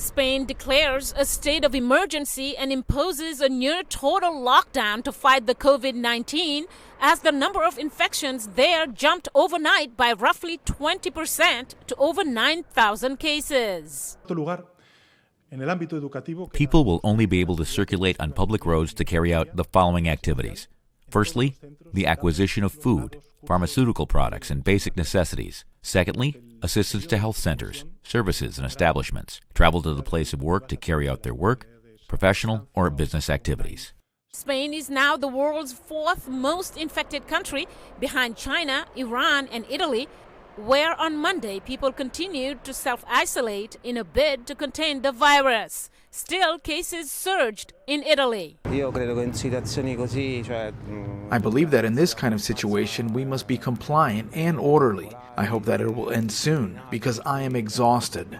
Spain declares a state of emergency and imposes a near total lockdown to fight the COVID-19 as the number of infections there jumped overnight by roughly 20% to over 9,000 cases. People will only be able to circulate on public roads to carry out the following activities. Firstly, the acquisition of food, pharmaceutical products, and basic necessities. Secondly, assistance to health centers, services, and establishments. Travel to the place of work to carry out their work, professional, or business activities. Spain is now the world's fourth most infected country, behind China, Iran, and Italy, where on Monday people continued to self-isolate in a bid to contain the virus. Still, cases surged in Italy. I believe that in this kind of situation, we must be compliant and orderly. I hope that it will end soon, because I am exhausted.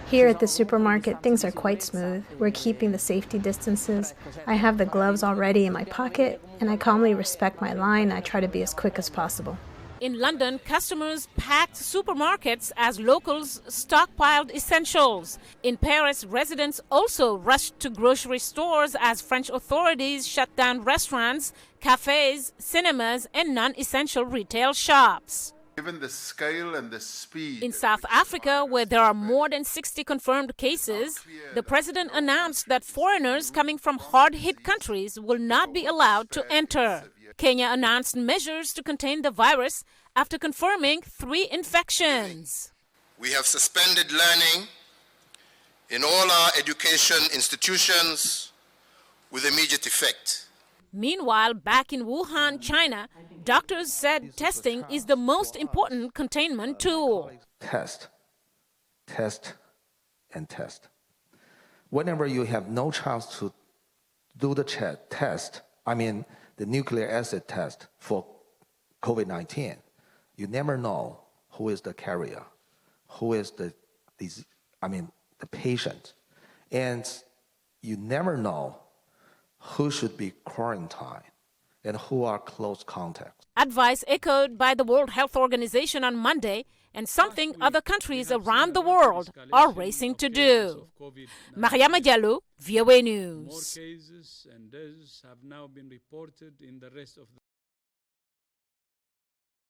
Here at the supermarket, things are quite smooth. We're keeping the safety distances. I have the gloves already in my pocket, and I calmly respect my line. I try to be as quick as possible. In London, customers packed supermarkets as locals stockpiled essentials. In Paris, residents also rushed to grocery stores as French authorities shut down restaurants, cafes, cinemas, and non-essential retail shops. Given the scale and the speed. In South Africa, where there are more than 60 confirmed cases, the president announced that foreigners coming from hard-hit countries will not be allowed to enter. Kenya announced measures to contain the virus after confirming 3 infections. We have suspended learning in all our education institutions with immediate effect. Meanwhile, back in Wuhan, China, doctors said testing is the most important containment tool. Test, and test. Whenever you have no chance to do the test, the nucleic acid test for COVID-19, you never know who is the carrier, who is the patient, and you never know who should be quarantined and who are close contacts. Advice echoed by the World Health Organization on Monday, and something other countries around the world are racing to do. Mariama Diallo, VOA News.